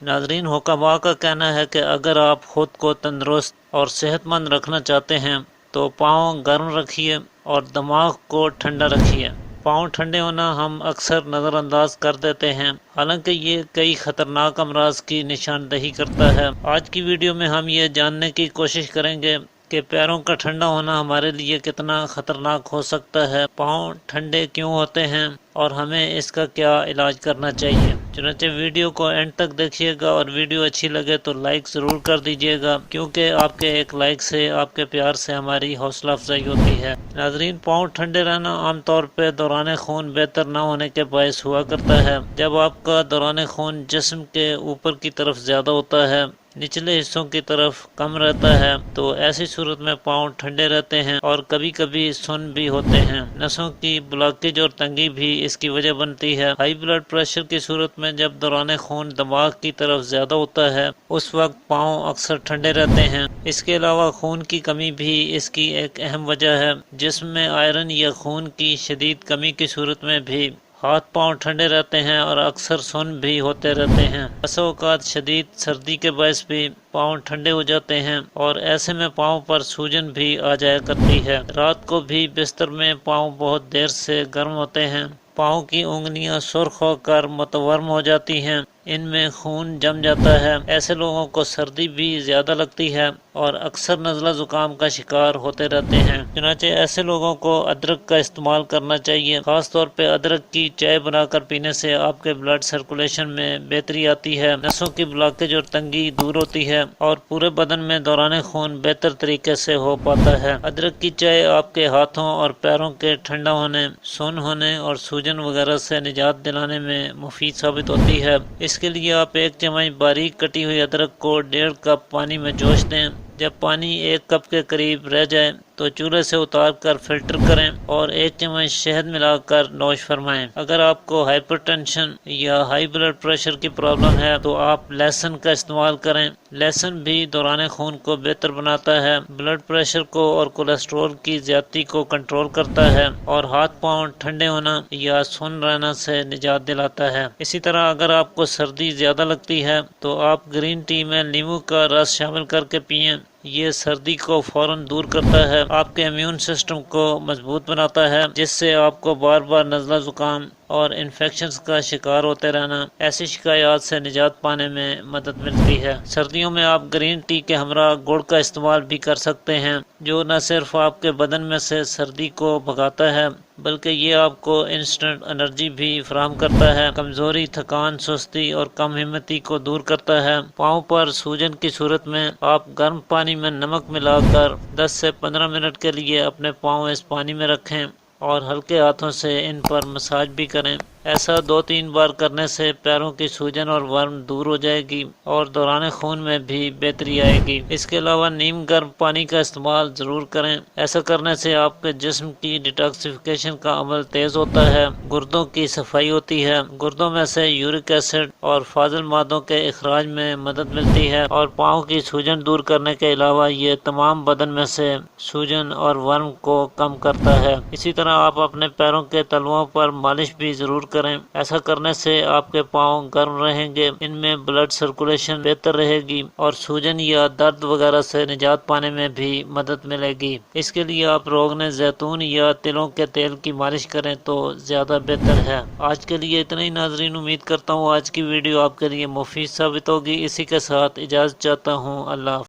ناظرین، حکماء کا کہنا ہے کہ اگر آپ خود کو تندرست اور صحت مند رکھنا چاہتے ہیں تو پاؤں گرم رکھیے اور دماغ کو ٹھنڈا رکھیے۔ پاؤں ٹھنڈے ہونا ہم اکثر نظر انداز کر دیتے ہیں، حالانکہ یہ کئی خطرناک امراض کی نشاندہی کرتا ہے۔ آج کی ویڈیو میں ہم یہ جاننے کی کوشش کریں گے کہ پیروں کا ٹھنڈا ہونا ہمارے لیے کتنا خطرناک ہو سکتا ہے، پاؤں ٹھنڈے کیوں ہوتے ہیں اور ہمیں اس کا کیا علاج کرنا چاہیے۔ چنانچہ ویڈیو کو اینڈ تک دیکھیے گا، اور ویڈیو اچھی لگے تو لائک ضرور کر دیجیے گا، کیونکہ آپ کے ایک لائک سے، آپ کے پیار سے ہماری حوصلہ افزائی ہوتی ہے۔ ناظرین، پاؤں ٹھنڈے رہنا عام طور پہ دوران خون بہتر نہ ہونے کے باعث ہوا کرتا ہے۔ جب آپ کا دوران خون جسم کے اوپر کی طرف زیادہ ہوتا ہے، نچلے حصوں کی طرف کم رہتا ہے، تو ایسی صورت میں پاؤں ٹھنڈے رہتے ہیں اور کبھی کبھی سن بھی ہوتے ہیں۔ نسوں کی بلاکیج اور تنگی بھی اس کی وجہ بنتی ہے۔ ہائی بلڈ پریشر کی صورت میں جب دوران خون دماغ کی طرف زیادہ ہوتا ہے، اس وقت پاؤں اکثر ٹھنڈے رہتے ہیں۔ اس کے علاوہ خون کی کمی بھی اس کی ایک اہم وجہ ہے۔ جسم میں آئرن یا خون کی شدید کمی کی صورت میں بھی ہاتھ پاؤں ٹھنڈے رہتے ہیں اور اکثر سن بھی ہوتے رہتے ہیں۔ بسا اوقات شدید سردی کے باعث بھی پاؤں ٹھنڈے ہو جاتے ہیں، اور ایسے میں پاؤں پر سوجن بھی آ جایا کرتی ہے۔ رات کو بھی بستر میں پاؤں بہت دیر سے گرم ہوتے ہیں، پاؤں کی انگلیاں سرخ ہو کر متورم ہو جاتی ہیں، ان میں خون جم جاتا ہے۔ ایسے لوگوں کو سردی بھی زیادہ لگتی ہے اور اکثر نزلہ زکام کا شکار ہوتے رہتے ہیں۔ چنانچہ ایسے لوگوں کو ادرک کا استعمال کرنا چاہیے۔ خاص طور پہ ادرک کی چائے بنا کر پینے سے آپ کے بلڈ سرکولیشن میں بہتری آتی ہے، نسوں کی بلاکیج اور تنگی دور ہوتی ہے، اور پورے بدن میں دوران خون بہتر طریقے سے ہو پاتا ہے۔ ادرک کی چائے آپ کے ہاتھوں اور پیروں کے ٹھنڈا ہونے، سن ہونے اور سوجن وغیرہ سے نجات دلانے میں مفید ثابت ہوتی ہے۔ اس کے لیے آپ ایک چمچ باریک کٹی ہوئی ادرک کو 1.5 کپ پانی میں جوش دیں۔ جب پانی 1 کپ کے قریب رہ جائے تو چولہے سے اتار کر فلٹر کریں اور 1 چمچ شہد ملا کر نوش فرمائیں۔ اگر آپ کو ہائپر ٹینشن یا ہائی بلڈ پریشر کی پرابلم ہے تو آپ لہسن کا استعمال کریں۔ لہسن بھی دوران خون کو بہتر بناتا ہے، بلڈ پریشر کو اور کولیسٹرول کی زیادتی کو کنٹرول کرتا ہے، اور ہاتھ پاؤں ٹھنڈے ہونا یا سن رہنا سے نجات دلاتا ہے۔ اسی طرح اگر آپ کو سردی زیادہ لگتی ہے تو آپ گرین ٹی میں لیموں کا رس شامل کر کے پئیں۔ یہ سردی کو فوراً دور کرتا ہے، آپ کے امیون سسٹم کو مضبوط بناتا ہے، جس سے آپ کو بار بار نزلہ زکام اور انفیکشنز کا شکار ہوتے رہنا، ایسی شکایات سے نجات پانے میں مدد ملتی ہے۔ سردیوں میں آپ گرین ٹی کے ہمراہ گڑ کا استعمال بھی کر سکتے ہیں، جو نہ صرف آپ کے بدن میں سے سردی کو بھگاتا ہے بلکہ یہ آپ کو انسٹنٹ انرجی بھی فراہم کرتا ہے، کمزوری، تھکان، سستی اور کم ہمتی کو دور کرتا ہے۔ پاؤں پر سوجن کی صورت میں آپ گرم پانی میں نمک ملا کر 10 سے 15 منٹ کے لیے اپنے پاؤں اس پانی میں رکھیں اور ہلکے ہاتھوں سے ان پر مساج بھی کریں۔ ایسا 2-3 بار کرنے سے پیروں کی سوجن اور ورم دور ہو جائے گی اور دوران خون میں بھی بہتری آئے گی۔ اس کے علاوہ نیم گرم پانی کا استعمال ضرور کریں۔ ایسا کرنے سے آپ کے جسم کی ڈیٹاکسیفیکیشن کا عمل تیز ہوتا ہے، گردوں کی صفائی ہوتی ہے، گردوں میں سے یورک ایسڈ اور فاضل مادوں کے اخراج میں مدد ملتی ہے، اور پاؤں کی سوجن دور کرنے کے علاوہ یہ تمام بدن میں سے سوجن اور ورم کو کم کرتا ہے۔ اسی طرح آپ اپنے پیروں کے تلوؤں پر مالش بھی ضرور کریں۔ ایسا کرنے سے آپ کے پاؤں گرم رہیں گے، ان میں بلڈ سرکولیشن بہتر رہے گی اور سوجن یا درد وغیرہ سے نجات پانے میں بھی مدد ملے گی۔ اس کے لیے آپ روغن زیتون یا تلوں کے تیل کی مالش کریں تو زیادہ بہتر ہے۔ آج کے لیے اتنا ہی ناظرین، امید کرتا ہوں آج کی ویڈیو آپ کے لیے مفید ثابت ہوگی۔ اسی کے ساتھ اجازت چاہتا ہوں، اللہ حافظ۔